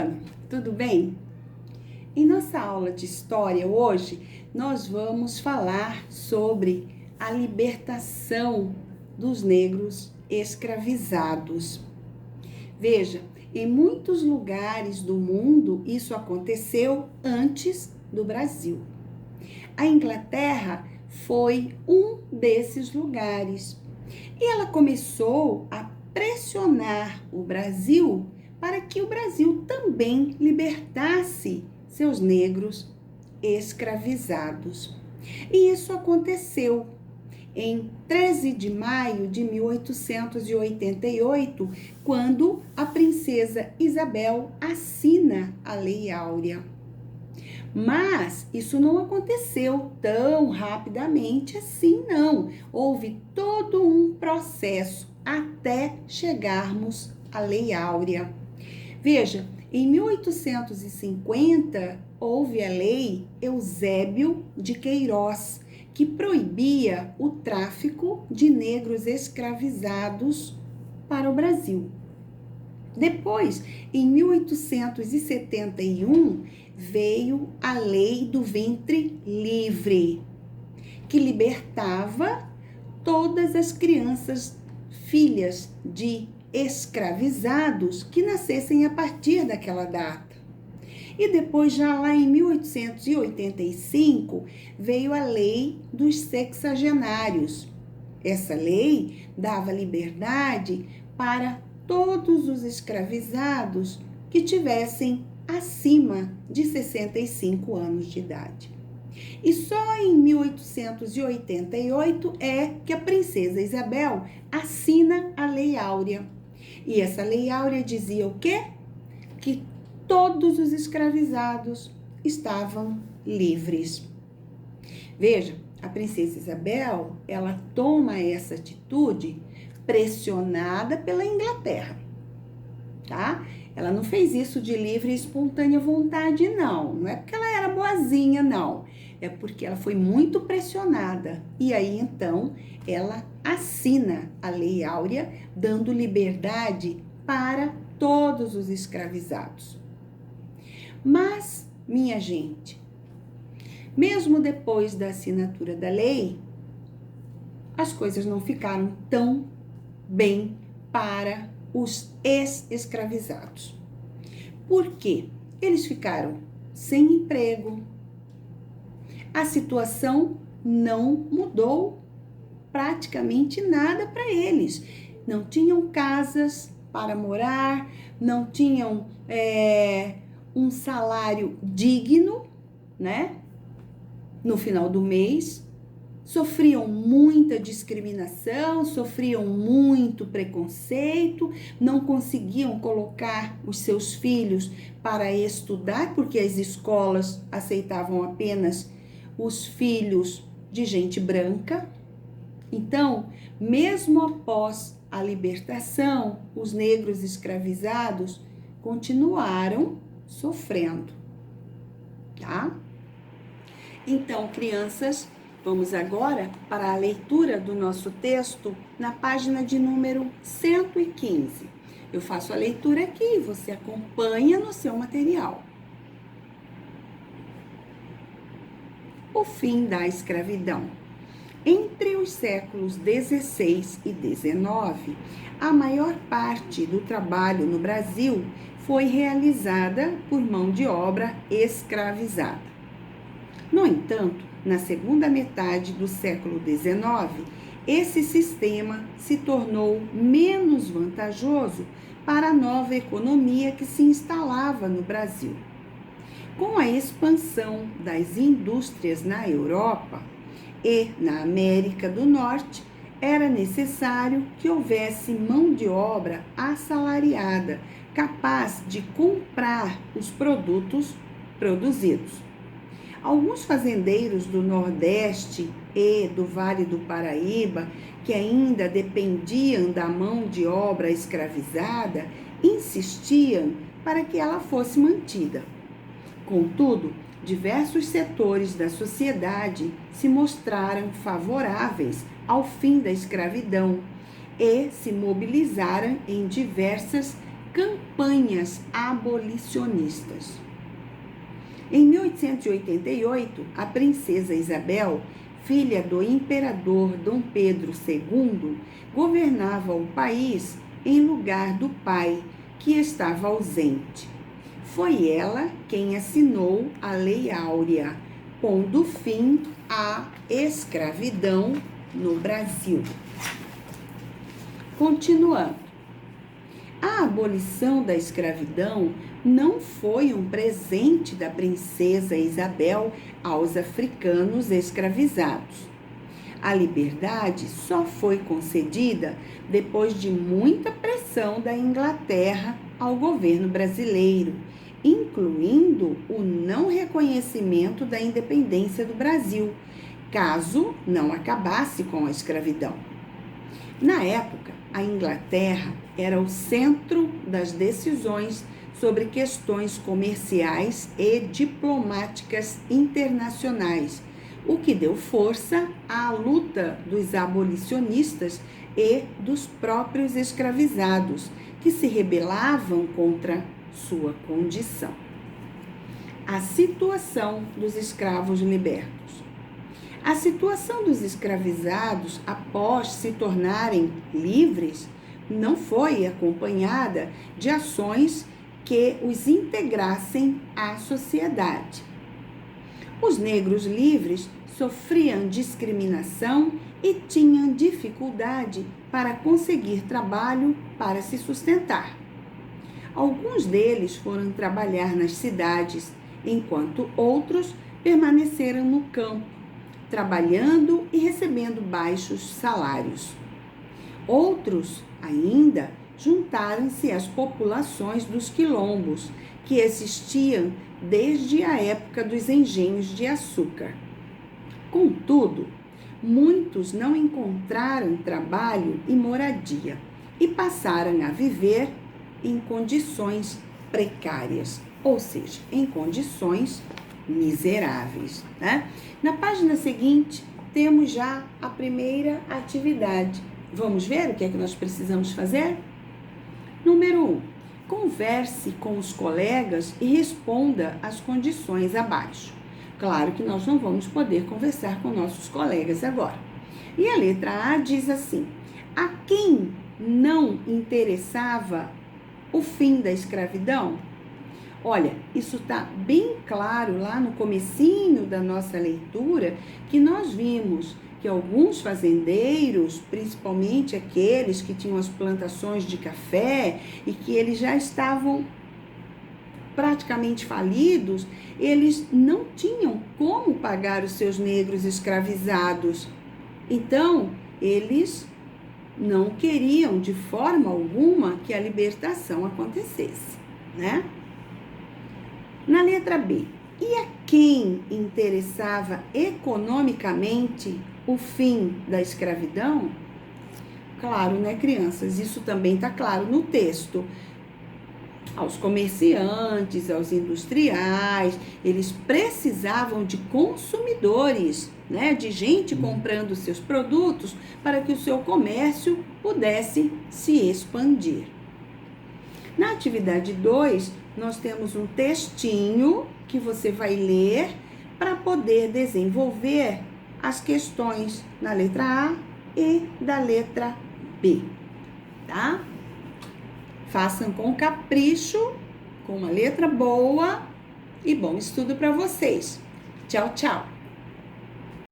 Luciano, tudo bem? Em nossa aula de história hoje, nós vamos falar sobre a libertação dos negros escravizados. Veja, em muitos lugares do mundo isso aconteceu antes do Brasil. A Inglaterra foi um desses lugares e ela começou a pressionar o Brasil para que o Brasil também libertasse seus negros escravizados. E isso aconteceu em 13 de maio de 1888, quando a princesa Isabel assina a Lei Áurea. Mas isso não aconteceu tão rapidamente assim, não. Houve todo um processo até chegarmos à Lei Áurea. Veja, em 1850 houve a Lei Eusébio de Queiroz, que proibia o tráfico de negros escravizados para o Brasil. Depois, em 1871, veio a Lei do Ventre Livre, que libertava todas as crianças filhas de escravizados que nascessem a partir daquela data. E depois, já lá em 1885, veio a Lei dos Sexagenários. Essa lei dava liberdade para todos os escravizados que tivessem acima de 65 anos de idade. E só em 1888 é que a princesa Isabel assina a Lei Áurea. E essa Lei Áurea dizia o quê? Que todos os escravizados estavam livres. Veja, a princesa Isabel, ela toma essa atitude pressionada pela Inglaterra, tá? Ela não fez isso de livre e espontânea vontade, não. Não é porque ela era boazinha, não. É porque ela foi muito pressionada. E aí, então, ela assina a Lei Áurea, dando liberdade para todos os escravizados. Mas, minha gente, mesmo depois da assinatura da lei, as coisas não ficaram tão bem para os ex-escravizados. Por quê? Eles ficaram sem emprego. A situação não mudou praticamente nada para eles. Não tinham casas para morar, não tinham um salário digno, né? No final do mês. Sofriam muita discriminação, sofriam muito preconceito, não conseguiam colocar os seus filhos para estudar, porque as escolas aceitavam apenas os filhos de gente branca. Então, mesmo após a libertação, os negros escravizados continuaram sofrendo, tá? Então, crianças, vamos agora para a leitura do nosso texto na página de número 115. Eu faço a leitura aqui e você acompanha no seu material. O fim da escravidão. Entre os séculos 16 e 19, a maior parte do trabalho no Brasil foi realizada por mão de obra escravizada. No entanto, na segunda metade do século XIX, esse sistema se tornou menos vantajoso para a nova economia que se instalava no Brasil. Com a expansão das indústrias na Europa e na América do Norte, era necessário que houvesse mão de obra assalariada, capaz de comprar os produtos produzidos. Alguns fazendeiros do Nordeste e do Vale do Paraíba, que ainda dependiam da mão de obra escravizada, insistiam para que ela fosse mantida. Contudo, diversos setores da sociedade se mostraram favoráveis ao fim da escravidão e se mobilizaram em diversas campanhas abolicionistas. Em 1888, a princesa Isabel, filha do imperador Dom Pedro II, governava o país em lugar do pai, que estava ausente. Foi ela quem assinou a Lei Áurea, pondo fim à escravidão no Brasil. Continuando. A abolição da escravidão não foi um presente da princesa Isabel aos africanos escravizados. A liberdade só foi concedida depois de muita pressão da Inglaterra ao governo brasileiro, incluindo o não reconhecimento da independência do Brasil, caso não acabasse com a escravidão. Na época, a Inglaterra era o centro das decisões sobre questões comerciais e diplomáticas internacionais, o que deu força à luta dos abolicionistas e dos próprios escravizados, que se rebelavam contra sua condição. A situação dos escravos libertos. A situação dos escravizados após se tornarem livres não foi acompanhada de ações que os integrassem à sociedade. Os negros livres sofriam discriminação e tinham dificuldade para conseguir trabalho para se sustentar. Alguns deles foram trabalhar nas cidades, enquanto outros permaneceram no campo, trabalhando e recebendo baixos salários. Outros, ainda, juntaram-se às populações dos quilombos, que existiam desde a época dos engenhos de açúcar. Contudo, muitos não encontraram trabalho e moradia e passaram a viver em condições precárias, ou seja, em condições miseráveis, né? Na página seguinte, temos já a primeira atividade. Vamos ver o que é que nós precisamos fazer? Número 1. Converse com os colegas e responda as condições abaixo. Claro que nós não vamos poder conversar com nossos colegas agora. E a letra A diz assim: a quem não interessava o fim da escravidão? Olha, isso está bem claro lá no comecinho da nossa leitura, que nós vimos que alguns fazendeiros, principalmente aqueles que tinham as plantações de café e que eles já estavam praticamente falidos, eles não tinham como pagar os seus negros escravizados. Então, eles não queriam de forma alguma que a libertação acontecesse, né? Na letra B, e a quem interessava economicamente o fim da escravidão? Claro, né, crianças? Isso também está claro no texto. Aos comerciantes, aos industriais, eles precisavam de consumidores, né, de gente comprando seus produtos para que o seu comércio pudesse se expandir. Na atividade 2, nós temos um textinho que você vai ler para poder desenvolver as questões na letra A e da letra B, tá? Façam com capricho, com uma letra boa e bom estudo para vocês. Tchau, tchau!